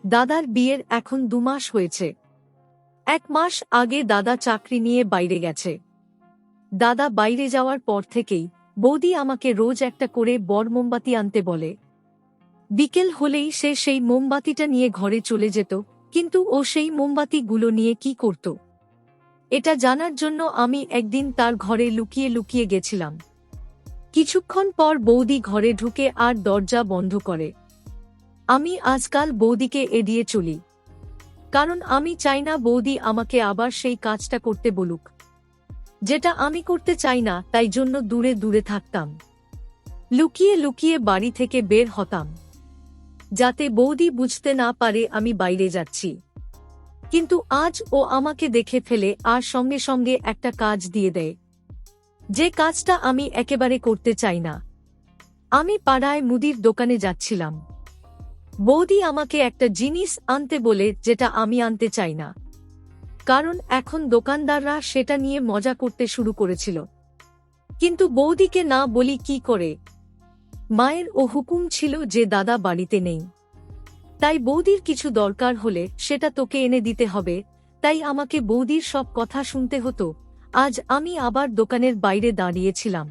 দাদার বিয়ের এখন 2 মাস হয়েছে। 1 মাস আগে দাদা চাকরি নিয়ে বাইরে গেছে। দাদা বাইরে যাওয়ার পর থেকেই বৌদি আমাকে রোজ একটা করে বড় মোমবাতি আনতে বলে। বিকেল হলেই সে সেই মোমবাতিটা নিয়ে ঘরে চলে যেত, কিন্তু ও সেই মোমবাতিগুলো নিয়ে কি করত এটা জানার জন্য আমি একদিন তার ঘরে লুকিয়ে লুকিয়ে গেছিলাম। কিছুক্ষণ পর বৌদি ঘরে ঢুকে আর দরজা বন্ধ করে। আমি আজকাল বৌদিকে এড়িয়ে চলি, কারণ আমি চাই না বৌদি আমাকে আবার সেই কাজটা করতে বলুক, যেটা আমি করতে চাই না। তাই জন্য দূরে দূরে থাকতাম, লুকিয়ে লুকিয়ে বাড়ি থেকে বের হতাম, যাতে বৌদি বুঝতে না পারে আমি বাইরে যাচ্ছি। কিন্তু আজ ও আমাকে দেখে ফেলে আর সঙ্গে সঙ্গে একটা কাজ দিয়ে দেয়, যে কাজটা আমি একেবারে করতে চাই না। আমি পাড়ায় মুদির দোকানে যাচ্ছিলাম। বৌদি আমাকে একটা জিনিস আনতে বলে, যেটা আমি আনতে চাই না, কারণ এখন দোকানদাররা সেটা নিয়ে মজা করতে শুরু করেছিল। কিন্তু বৌদিকে না বলি কি করে? মায়ের ও হুকুম ছিল যে দাদা বাড়িতে নেই, তাই বৌদির কিছু দরকার হলে সেটা তোকে এনে দিতে হবে। তাই আমাকে বৌদির সব কথা শুনতে হতো। আজ আমি আবার দোকানের বাইরে দাঁড়িয়েছিলাম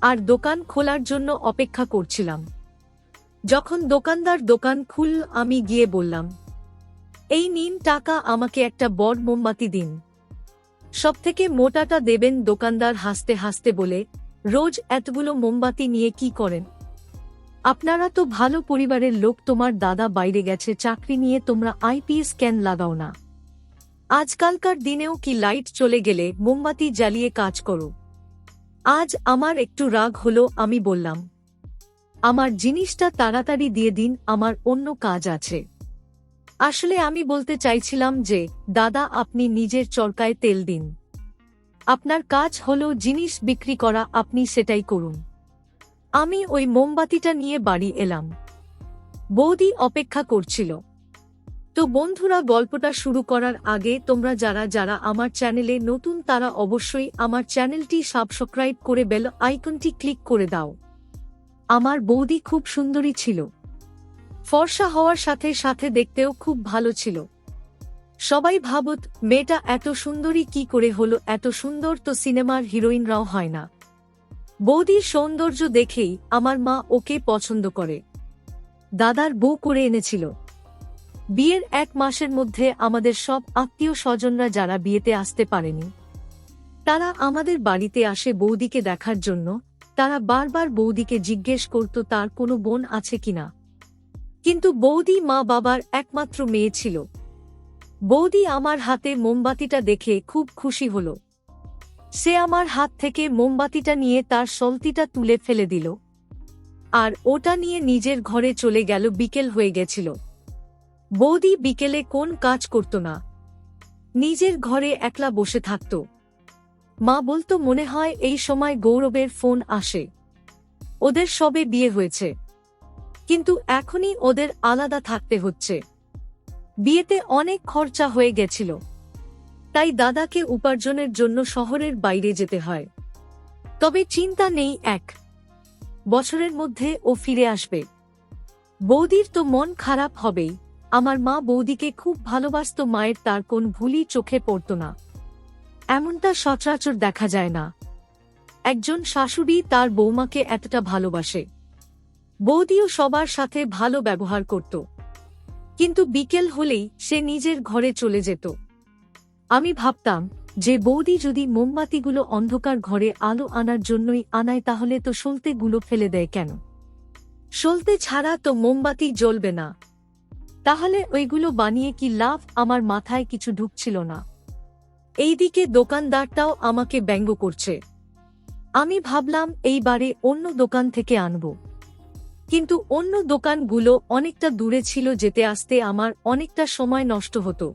আর দোকান খোলার জন্য অপেক্ষা করছিলাম। যখন দোকানদার দোকান খুলল, আমি গিয়ে বললাম, এই নিন টাকা, আমাকে একটা বড় মোমবাতি দিন, সবথেকে মোটাটা দেবেন। দোকানদার হাসতে হাসতে বলে, রোজ এতগুলো মোমবাতি নিয়ে কি করেন? আপনারা তো ভালো পরিবারের লোক, তোমার দাদা বাইরে গেছে চাকরি নিয়ে, তোমরা আইপিএস কেন লাগাও না? আজকালকার দিনেও কি লাইট চলে গেলে মোমবাতি জ্বালিয়ে কাজ করো? আজ আমার একটু রাগ হলো। আমি বললাম, আমার জিনিসটা তাড়াতাড়ি দিয়ে দিন, আমার অন্য কাজ আছে। আসলে আমি বলতে চাইছিলাম যে, দাদা আপনি নিজের চরকায় তেল দিন, আপনার কাজ হলো জিনিস বিক্রি করা, আপনি সেটাই করুন। আমি ওই মোমবাতিটা নিয়ে বাড়ি এলাম। বৌদি অপেক্ষা করছিল। তো বন্ধুরা, গল্পটা শুরু করার আগে তোমরা যারা যারা আমার চ্যানেলে নতুন তারা অবশ্যই আমার চ্যানেলটি সাবস্ক্রাইব করে বেল আইকনটি ক্লিক করে দাও। আমার বৌদি খুব সুন্দরী ছিল, ফর্সা হওয়ার সাথে সাথে দেখতেও খুব ভালো ছিল। সবাই ভাবত, মেয়েটা এত সুন্দরী কি করে হলো? এত সুন্দর তো সিনেমার হিরোইনরাও হয় না। বৌদির সৌন্দর্য দেখেই আমার মা ওকে পছন্দ করে। দাদার বউ করে এনেছিল। বিয়ের 1 মাসের মধ্যে আমাদের সব আত্মীয় স্বজনরা যারা বিয়েতে আসতে পারেনি, তারা আমাদের বাড়িতে আসে বৌদিকে দেখার জন্য। তারা বারবার বৌদিকে জিজ্ঞেস করত তার কোনো বোন আছে কিনা, কিন্তু বৌদি মা বাবার একমাত্র মেয়ে ছিল। বৌদি আমার হাতে মোমবাতিটা দেখে খুব খুশি হল। সে আমার হাত থেকে মোমবাতিটা নিয়ে তার সলতিটা তুলে ফেলে দিল আর ওটা নিয়ে নিজের ঘরে চলে গেল। বিকেল হয়ে গেছিল। বৌদি বিকেলে কোন কাজ করত না, নিজের ঘরে একলা বসে থাকত। মা বলতো, মনে হয় এই সময় গৌরবের ফোন আসে, ওদের সবে বিয়ে হয়েছে, কিন্তু এখনই ওদের আলাদা থাকতে হচ্ছে। বিয়েতে অনেক খরচা হয়ে গেছিল, তাই দাদাকে উপার্জনের জন্য শহরের বাইরে যেতে হয়। তবে চিন্তা নেই, 1 বছরের মধ্যে ও ফিরে আসবে। বৌদির তো মন খারাপ হবেই। আমার মা বৌদিকে খুব ভালোবাসত, মায়ের তার কোন ভুলই চোখে পড়ত না। এমনটা সচরাচর দেখা যায় না, একজন শাশুড়ি তার বৌমাকে এতটা ভালোবাসে। বৌদিও সবার সাথে ভালো ব্যবহার করত, কিন্তু বিকেল হলেই সে নিজের ঘরে চলে যেত। আমি ভাবতাম যে বৌদি যদি মোমবাতিগুলো অন্ধকার ঘরে আলো আনার জন্যই আনায়, তাহলে তো সলতেগুলো ফেলে দেয় কেন? সলতে ছাড়া তো মোমবাতি জ্বলবে না, তাহলে ওইগুলো বানিয়ে কি লাভ? আমার মাথায় কিছু ঢুকছিল না। এইদিকে দোকানদারটাও আমাকে ব্যঙ্গ করছে। আমি ভাবলাম এইবারে অন্য দোকান থেকে আনব, কিন্তু অন্য দোকানগুলো অনেকটা দূরে ছিল, যেতে আসতে আমার অনেকটা সময় নষ্ট হতো,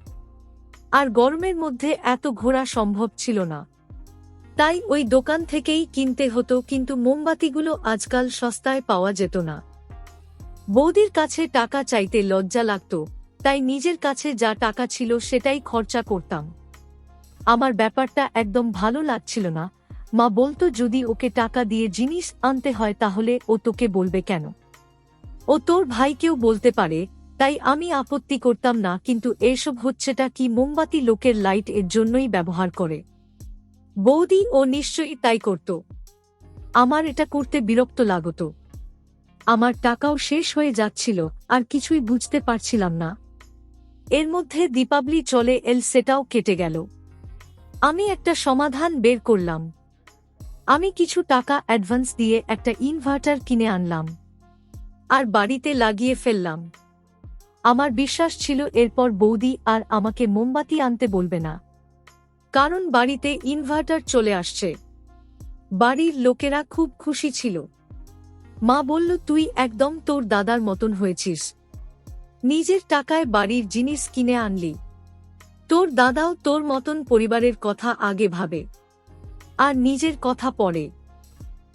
আর গরমের মধ্যে এত ঘোরা সম্ভব ছিল না। তাই ওই দোকান থেকেই কিনতে হতো, কিন্তু মোমবাতিগুলো আজকাল সস্তায় পাওয়া যেত না। বৌদির কাছে টাকা চাইতে লজ্জা লাগত, তাই নিজের কাছে যা টাকা ছিল সেটাই খরচা করতাম। আমার ব্যাপারটা একদম ভালো লাগছিল না। মা বলতো, যদি ওকে টাকা দিয়ে জিনিস আনতে হয় তাহলে ও তোকে বলবে কেন? ও তোর ভাইকেও বলতে পারে, তাই আমি আপত্তি করতাম না, কিন্তু এসব হচ্ছেটা কি? মোমবাতি লোকের লাইট এর জন্যই ব্যবহার করে। বৌদি ও নিশ্চয়ই তাই করত। আমার এটা করতে বিরক্ত লাগত। আমার টাকাও শেষ হয়ে যাচ্ছিল, আর কিছুই বুঝতে পারছিলাম না। এর মধ্যে দীপাবলি চলে এল, সেটাও কেটে গেল। আমি একটা সমাধান বের করলাম। আমি কিছু টাকা অ্যাডভান্স দিয়ে একটা ইনভার্টার কিনে আনলাম আর বাড়িতে লাগিয়ে ফেললাম। আমার বিশ্বাস ছিল এরপর বৌদি আর আমাকে মোমবাতি আনতে বলবে না, কারণ বাড়িতে ইনভার্টার চলে আসছে। বাড়ির লোকেরা খুব খুশি ছিল। মা বলল, তুই একদম তোর দাদার মতন হয়েছিস, নিজের টাকায় বাড়ির জিনিস কিনে আনলি। তোর দাদাও তোর মতন পরিবারের কথা আগে ভাবে আর নিজের কথা পরে।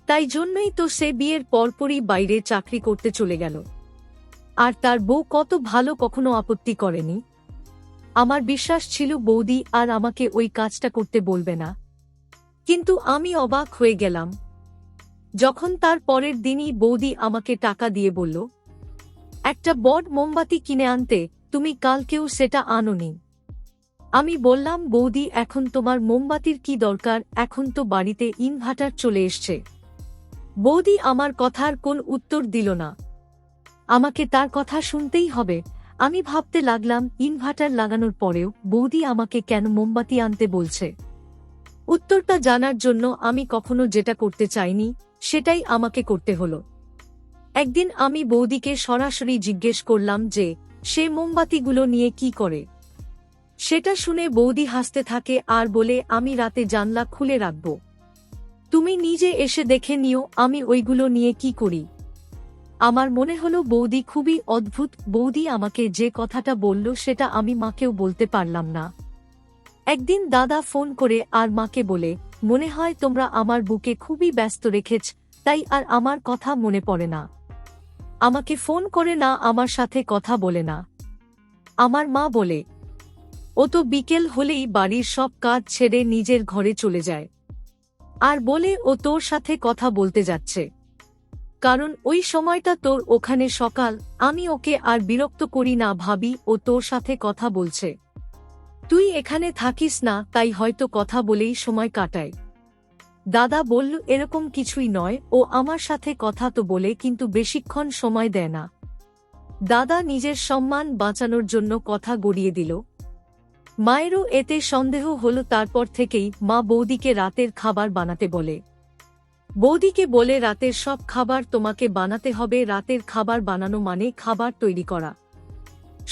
তাই জন্যই তো সে বিয়ের পরপরই বাইরে চাকরি করতে চলে গেল। আর তার বউ কত ভালো, কখনো আপত্তি করেনি। আমার বিশ্বাস ছিল বৌদি আর আমাকে ওই কাজটা করতে বলবে না। কিন্তু আমি অবাক হয়ে গেলাম যখন তার পরের দিনই বৌদি আমাকে টাকা দিয়ে বলল, একটা বড় মোমবাতি কিনে আনতে, তুমি কালকেও সেটা আনোনি। আমি বললাম, বৌদি এখন তোমার মোমবাতির কি দরকার, এখন তো বাড়িতে ইনভার্টার চলে এসছে। বৌদি আমার কথার কোন উত্তর দিল না। আমাকে তার কথা শুনতেই হবে। আমি ভাবতে লাগলাম, ইনভার্টার লাগানোর পরেও বৌদি আমাকে কেন মোমবাতি আনতে বলছে। উত্তরটা জানার জন্য আমি কখনো যেটা করতে চাইনি, সেটাই আমাকে করতে হলো। একদিন আমি বৌদিকে সরাসরি জিজ্ঞেস করলাম যে সে মোমবাতিগুলো নিয়ে কি করে। সেটা শুনে বৌদি হাসতে থাকে আর বলে, আমি রাতে জানলা খুলে রাখব, তুমি নিজে এসে দেখে নিও আমি ওইগুলো নিয়ে কি করি। আমার মনে হলো বৌদি খুবই অদ্ভুত। বৌদি আমাকে যে কথাটা বলল সেটা আমি মাকেও বলতে পারলাম না। একদিন দাদা ফোন করে আর মাকে বলে, মনে হয় তোমরা আমার বুকে খুবই ব্যস্ত রেখেছ, তাই আর আমার কথা মনে পড়ে না। আমাকে ফোন করে না, আমার সাথে কথা বলে না। আমার মা বলে, ও তো বিকেল হলেই বাড়ির সব কাজ ছেড়ে নিজের ঘরে চলে যায়, আর বলে ও তোর সাথে কথা বলতে যাচ্ছে, কারণ ওই সময়টা তোর ওখানে সকাল। আমি ওকে আর বিরক্ত করি না, ভাবি ও তোর সাথে কথা বলছে, তুই এখানে থাকিস না, তাই হয়তো কথা বলেই সময় কাটায়। দাদা বলল, এরকম কিছুই নয়, ও আমার সাথে কথা তো বলে, কিন্তু বেশিক্ষণ সময় দেয় না। দাদা নিজের সম্মান বাঁচানোর জন্য কথা গড়িয়ে দিল। মায়েরও এতে সন্দেহ হলো। তারপর থেকেই মা বৌদিকে রাতের খাবার বানাতে বলে। বৌদিকে বলে, রাতের সব খাবার তোমাকে বানাতে হবে। রাতের খাবার বানানো মানে খাবার তৈরি করা,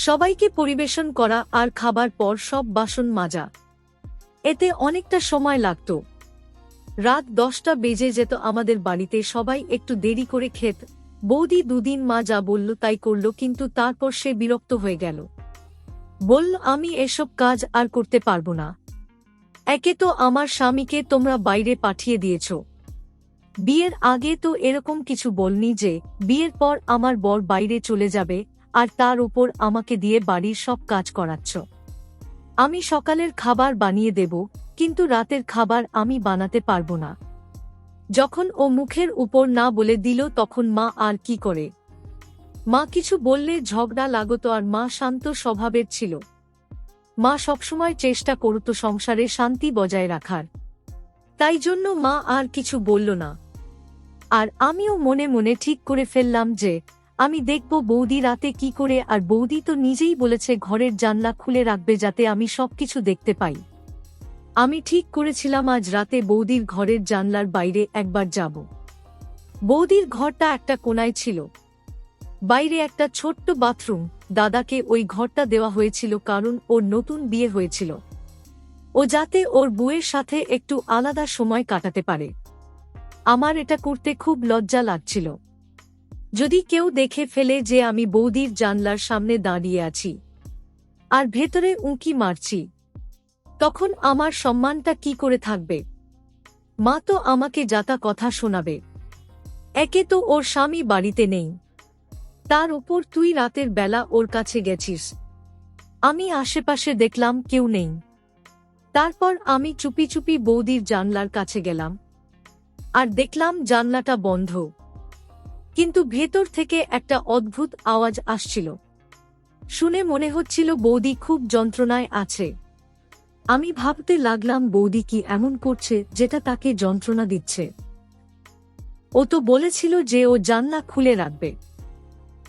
সবাইকে পরিবেশন করা, আর খাবার পর সব বাসন মাজা। এতে অনেকটা সময় লাগত। রাত 10টা বেজে যেত আমাদের বাড়িতে। সবাই একটু দেরি করে খেত। বৌদি দুদিন মা যা বলল তাই করল, কিন্তু তারপর সে বিরক্ত হয়ে গেল। বলল, আমি এসব কাজ আর করতে পারবো না। একে তো আমার স্বামীকে তোমরা বাইরে পাঠিয়ে দিয়েছ, বিয়ের আগে তো এরকম কিছু বলনি যে বিয়ের পর আমার বর বাইরে চলে যাবে, আর তার উপর আমাকে দিয়ে বাড়ির সব কাজ করাচ্ছ। আমি সকালের খাবার বানিয়ে দেব, কিন্তু রাতের খাবার আমি বানাতে পারবো না। যখন ও মুখের উপর না বলে দিল, তখন মা আর কি করে। মা কিছু বললে ঝগড়া লাগত, আর মা শান্ত স্বভাবের ছিল। মা সবসময় চেষ্টা করত সংসারে শান্তি বজায় রাখার, তাই জন্য মা আর কিছু বলল না। আর আমিও মনে মনে ঠিক করে ফেললাম যে আমি দেখব বৌদি রাতে কি করে। আর বৌদি তো নিজেই বলেছে ঘরের জানলা খুলে রাখবে যাতে আমি সবকিছু দেখতে পাই। আমি ঠিক করেছিলাম আজ রাতে বৌদির ঘরের জানলার বাইরে একবার যাব। বৌদির ঘরটা একটা কোণায় ছিল, বাইরে একটা ছোট্ট বাথরুম। দাদাকে ওই ঘরটা দেওয়া হয়েছিল কারণ ওর নতুন বিয়ে হয়েছিল, ও যাতে ওর বউয়ের সাথে একটু আলাদা সময় কাটাতে পারে। আমার এটা করতে খুব লজ্জা লাগছিল, যদি কেউ দেখে ফেলে যে আমি বৌদির জানলার সামনে দাঁড়িয়ে আছি আর ভেতরে উঁকি মারছি, তখন আমার সম্মানটা কি করে থাকবে। মা তো আমাকে যাতা কথা শোনাবে। একে তো ওর স্বামী বাড়িতে নেই, তার উপর তুই রাতের বেলা ওর কাছে গেছিস। আমি আশেপাশে দেখলাম কেউ নেই। তারপর আমি চুপি চুপি বৌদির জানলার কাছে গেলাম, আর দেখলাম জানলাটা বন্ধ, কিন্তু ভেতর থেকে একটা অদ্ভুত আওয়াজ আসছিল। শুনে মনে হচ্ছিল বৌদি খুব যন্ত্রণায় আছে। আমি ভাবতে লাগলাম বৌদি কি এমন করছে যেটা তাকে যন্ত্রণা দিচ্ছে। ও তো বলেছিল যে ও জানলা খুলে রাখবে,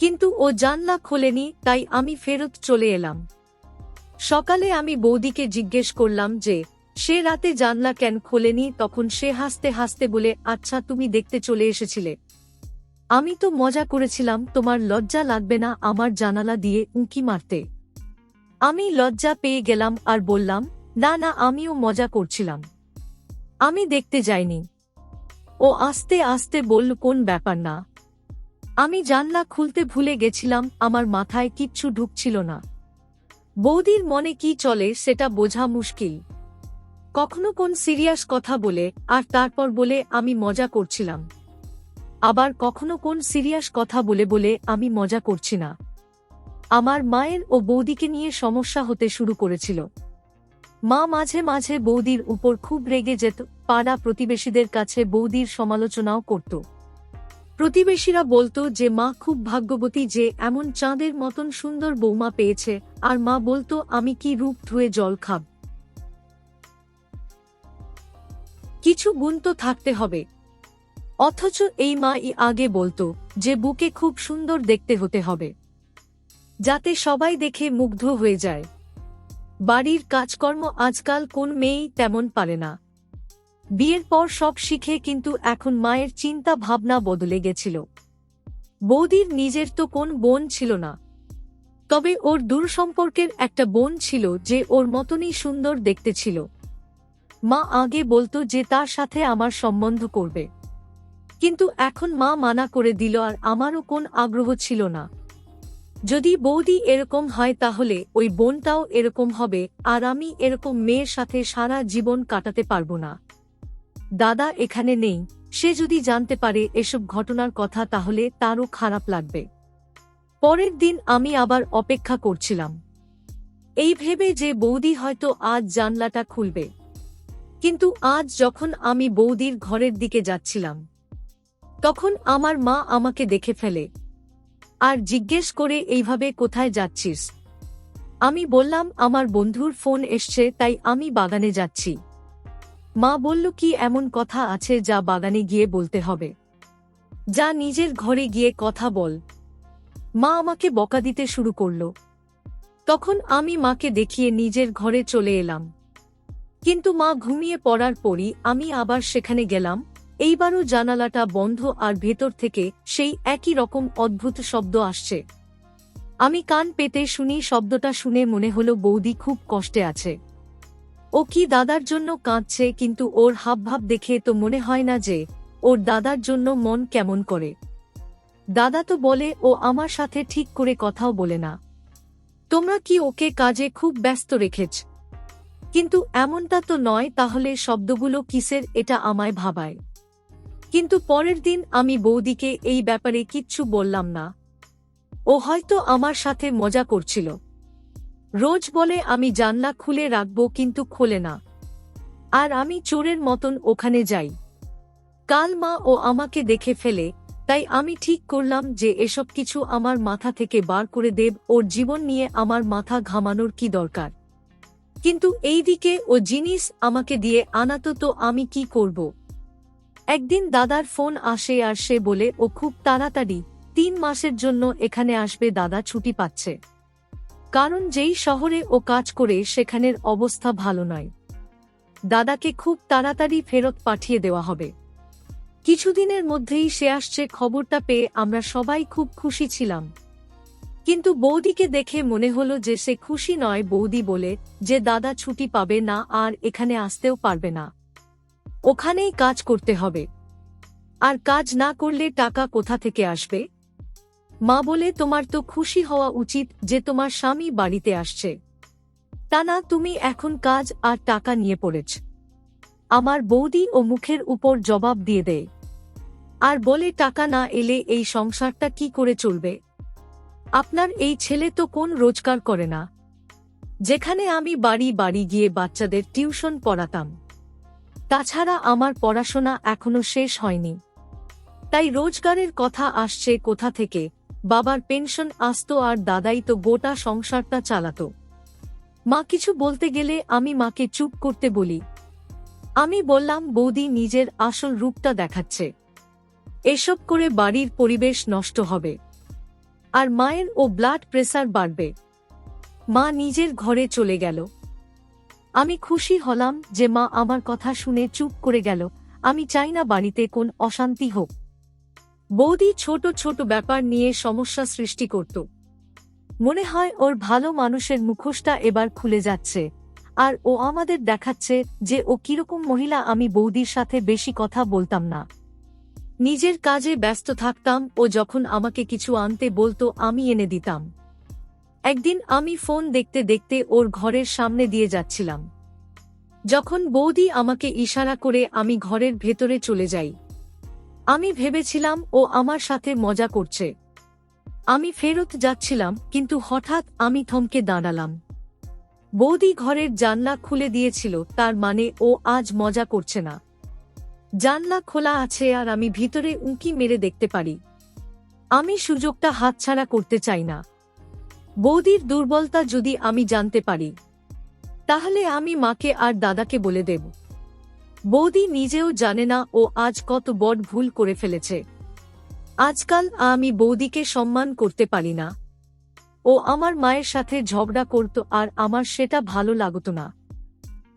কিন্তু ও জানলা খোলেনি, তাই আমি ফেরত চলে এলাম। সকালে আমি বৌদিকে জিজ্ঞেস করলাম যে সে রাতে জানলা কেন খোলেনি, তখন সে হাসতে হাসতে বলে, আচ্ছা তুমি দেখতে চলে এসেছিলে, আমি তো মজা করেছিলাম, তোমার লজ্জা লাগবে না আমার জানালা দিয়ে উঁকি মারতে? আমি লজ্জা পেয়ে গেলাম আর বললাম, না না, আমিও মজা করছিলাম, আমি দেখতে যাইনি। ও আস্তে আস্তে বলল, কোন ব্যাপার না, আমি জানলা খুলতে ভুলে গেছিলাম, আমার মাথায় কিচ্ছু ঢুকছিল না। বৌদির মনে কি চলে সেটা বোঝা মুশকিল। কখনো কোন সিরিয়াস কথা বলে আর তারপর বলে আমি মজা করছিলাম, আবার কখনো কোন সিরিয়াস কথা বলে বলে আমি মজা করছি না। আমার মায়ের ও বৌদিকে নিয়ে সমস্যা হতে শুরু করেছিল। মা মাঝে মাঝে বৌদির উপর খুব রেগে যেত, পাড়া প্রতিবেশীদের কাছে বৌদির সমালোচনাও করত। প্রতিবেশীরা বলতো যে মা খুব ভাগ্যবতী যে এমন চাঁদের মতন সুন্দর বৌমা পেয়েছে, আর মা বলতো আমি কি রূপ ধুয়ে জল খাব, কিছু গুণ তো থাকতে হবে। অথচ এই মা আগে বলতো যে বুকে খুব সুন্দর দেখতে হতে হবে, যাতে সবাই দেখে মুগ্ধ হয়ে যায়। বাড়ির কাজকর্ম আজকাল কোন মেয়েই তেমন পারে না। বিয়ের পর সব শিখে, কিন্তু এখন মায়ের চিন্তা ভাবনা বদলে গেছিল। বৌদির নিজের তো কোন বোন ছিল না, তবে ওর দূরসম্পর্কের একটা বোন ছিল যে ওর মতনই সুন্দর দেখতে ছিল। মা আগে বলতো যে তার সাথে আমার সম্বন্ধ করবে, কিন্তু এখন মা মানা করে দিল, আর আমারও কোন আগ্রহ ছিল না। যদি বৌদি এরকম হয় তাহলে ওই বোনটাও এরকম হবে, আর আমি এরকম মেয়ের সাথে সারা জীবন কাটাতে পারবো না। দাদা এখানে নেই, সে যদি জানতে পারে এসব ঘটনার কথা তাহলে তারও খারাপ লাগবে। পরের দিন আমি আবার অপেক্ষা করছিলাম, এই ভেবে যে বৌদি হয়তো আজ জানলাটা খুলবে। কিন্তু আজ যখন আমি বৌদির ঘরের দিকে যাচ্ছিলাম, তখন আমার মা আমাকে দেখে ফেলে আর জিজ্ঞেস করে, এইভাবে কোথায় যাচ্ছিস? আমি বললাম, আমার বন্ধুর ফোন এসছে তাই আমি বাগানে যাচ্ছি। মা বলল, কি এমন কথা আছে যা বাগানে গিয়ে বলতে হবে? যা নিজের ঘরে গিয়ে কথা বল। মা আমাকে বকা দিতে শুরু করল। তখন আমি মাকে দেখিয়ে নিজের ঘরে চলে এলাম। কিন্তু মা ঘুমিয়ে পড়ার পরই আমি আবার সেখানে গেলাম। এইবারও জানালাটা বন্ধ আর ভেতর থেকে সেই একই রকম অদ্ভুত শব্দ আসছে। আমি কান পেতে শুনি, শব্দটা শুনে মনে হলো বৌদি খুব কষ্টে আছে। ও কি দাদার জন্য কাঁদছে, কিন্তু ওর হাবভাব দেখে তো মনে হয় না যে ওর দাদার জন্য মন কেমন করে। দাদা তো বলে ও আমার সাথে ঠিক করে কথাও বলে না। তোমরা কি ওকে কাজে খুব ব্যস্ত রেখেছ? কিন্তু এমনটা তো নয়, তাহলে শব্দগুলো কিসের, এটা আমায় ভাবায়। কিন্তু পরের দিন আমি বৌদিকে এই ব্যাপারে কিচ্ছু বললাম না। ও হয়তো আমার সাথে মজা করছিল। রোজ বলে আমি জানলা খুলে রাখবো, কিন্তু খোলে না, আর আমি চোরের মতন ওখানে যাই। কাল মা ও আমাকে দেখে ফেলে, তাই আমি ঠিক করলাম যে এসব কিছু আমার মাথা থেকে বার করে দেব। ওর জীবন নিয়ে আমার মাথা ঘামানোর কি দরকার? কিন্তু এইদিকে ও জিনিস আমাকে দিয়ে আনাতো, তো আমি কি করব? একদিন দাদার ফোন আসে আর সে বলে ও খুব তাড়াতাড়ি 3 মাসের জন্য এখানে আসবে, দাদা ছুটি পাচ্ছে। কারণ যেই শহরে ও কাজ করে সেখানের অবস্থা ভালো নয়। দাদাকে খুব তাড়াতাড়ি ফেরত পাঠিয়ে দেওয়া হবে। কিছুদিনের মধ্যেই সে আসছে। খবরটা পেয়ে আমরা সবাই খুব খুশি ছিলাম, কিন্তু বৌদিকে দেখে মনে হলো যে সে খুশি নয়। বৌদি বলে যে দাদা ছুটি পাবে না আর এখানে আসতেও পারবে না, ওখানেই কাজ করতে হবে, আর কাজ না করলে টাকা কোথা থেকে আসবে? মা বলে, তোমার তো খুশি হওয়া উচিত যে তোমার স্বামী বাড়িতে আসছে, তা না তুমি এখন কাজ আর টাকা নিয়ে পড়েছ। আমার বৌদি ও মুখের উপর জবাব দিয়ে দেয় আর বলে, টাকা না এলে এই সংসারটা কি করে চলবে? আপনার এই ছেলে তো কোন রোজগার করে না, যেখানে আমি বাড়ি বাড়ি গিয়ে বাচ্চাদের টিউশন পড়াতাম। তাছাড়া আমার পড়াশোনা এখনো শেষ হয়নি, তাই রোজগারের কথা আসছে কোথা থেকে? বাবার পেনশন আসতো আর দাদাই তো গোটা সংসারটা চালাতো। মা কিছু বলতে গেলে আমি মাকে চুপ করতে বলি। আমি বললাম, বৌদি নিজের আসল রূপটা দেখাচ্ছে, এসব করে বাড়ির পরিবেশ নষ্ট হবে আর মায়ের ও ব্লাড প্রেসার বাড়বে। মা নিজের ঘরে চলে গেল। আমি খুশি হলাম যে মা আমার কথা শুনে চুপ করে গেল। আমি চাই না বাড়িতে কোন অশান্তি হোক। বৌদি ছোট ছোট ব্যাপার নিয়ে সমস্যা সৃষ্টি করত। মনে হয় ওর ভালো মানুষের মুখোশটা এবার খুলে যাচ্ছে, আর ও আমাদের দেখাচ্ছে যে ও কিরকম মহিলা। আমি বৌদির সাথে বেশি কথা বলতাম না, নিজের কাজে ব্যস্ত থাকতাম। ও যখন আমাকে কিছু আনতে বলতো আমি এনে দিতাম। একদিন আমি ফোন দেখতে দেখতে ওর ঘরের সামনে দিয়ে যাচ্ছিলাম। যখন বৌদি আমাকে ইশারা করে আমি ঘরের ভেতরে চলে যাই, আমি ভেবেছিলাম ও আমার সাথে মজা করছে। আমি ফেরত যাচ্ছিলাম, কিন্তু হঠাৎ আমি থমকে দাঁড়ালাম। বৌদি ঘরের জানলা খুলে দিয়েছিল, তার মানে ও আজ মজা করছে না। জানলা খোলা আছে আর আমি ভিতরে উঁকি মেরে দেখতে পারি। আমি সুযোগটা হাতছাড়া করতে চাই না। বৌদির দুর্বলতা যদি আমি জানতে পারি, তাহলে আমি মাকে আর দাদাকে বলে দেব। বৌদি নিজেও জানে না ও আজ কত বড় ভুল করে ফেলেছে। আজকাল আমি বৌদিকে সম্মান করতে পারি না। ও আমার মায়ের সাথে ঝগড়া করত আর আমার সেটা ভালো লাগতো না।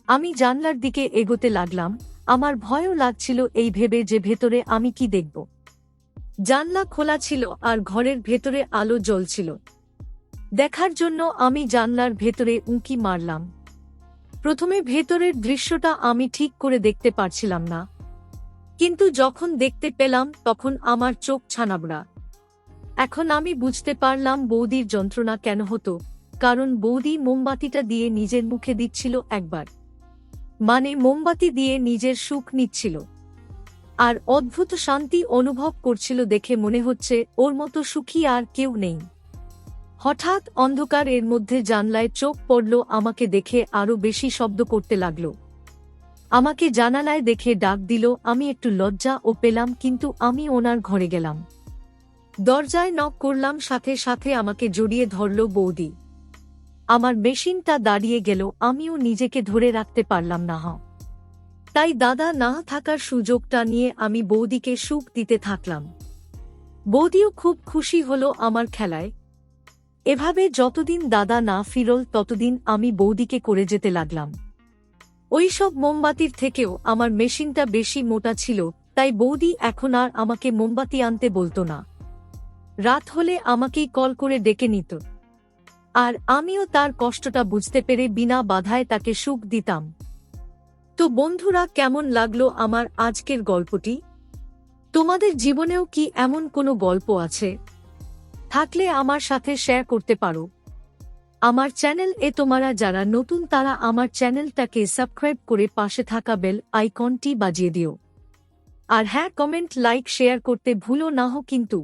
আমি জানলার দিকে এগোতে লাগলাম। আমার ভয়ও লাগছিল এই ভেবে যে ভেতরে আমি কি দেখব। জানলা খোলা ছিল আর ঘরের ভেতরে আলো জ্বলছিল। দেখার জন্য আমি জানলার ভেতরে উঁকি মারলাম। প্রথমে ভেতরের দৃশ্যটা আমি ঠিক করে দেখতে পারছিলাম না, কিন্তু যখন দেখতে পেলাম তখন আমার চোখ ছানাবড়া। এখন আমি বুঝতে পারলাম বৌদির যন্ত্রণা কেন হতো, কারণ বৌদি মোমবাতিটা দিয়ে নিজের মুখে দিচ্ছিল একবার, মানে মোমবাতি দিয়ে নিজের সুখ নিচ্ছিল আর অদ্ভুত শান্তি অনুভব করছিল। দেখে মনে হচ্ছে ওর মতো সুখী আর কেউ নেই। হঠাৎ অন্ধকার এর মধ্যে জানলায় চোখ পড়ল। আমাকে দেখে আরো বেশি শব্দ করতে লাগলো। আমাকে জানালায় দেখে ডাক দিল। আমি একটু লজ্জা ও পেলাম, কিন্তু আমি ওনার ঘরে গেলাম। দরজায় নক করলাম, সাথে সাথে আমাকে জড়িয়ে ধরল বৌদি। আমার মেশিনটা দাঁড়িয়ে গেল। আমিও নিজেকে ধরে রাখতে পারলাম না। তাই দাদা না থাকার সুযোগটা নিয়ে আমি বৌদিকে সুখ দিতে থাকলাম। বৌদিও খুব খুশি হলো আমার খেলায়। এভাবে যতদিন দাদা না ফিরল ততদিন আমি বৌদিকে করে যেতে লাগলাম। ওইসব মোমবাতির থেকেও আমার মেশিনটা বেশি মোটা ছিল, তাই বৌদি এখন আর আমাকে মোমবাতি আনতে বলতো না। রাত হলে আমাকেই কল করে ডেকে নিত, আর আমিও তার কষ্টটা বুঝতে পেরে বিনা বাধায় তাকে সুখ দিতাম। তো বন্ধুরা, কেমন লাগলো আমার আজকের গল্পটি? তোমাদের জীবনেও কি এমন কোনো গল্প আছে? থাকলে আমার সাথে শেয়ার করতে পারো। আমার চ্যানেল এ তোমরা যারা নতুন তারা আমার চ্যানেলটাকে সাবস্ক্রাইব করে পাশে থাকা বেল আইকনটি বাজিয়ে দিও। আর হ্যাঁ, কমেন্ট, লাইক, শেয়ার করতে ভুলো না কিন্তু।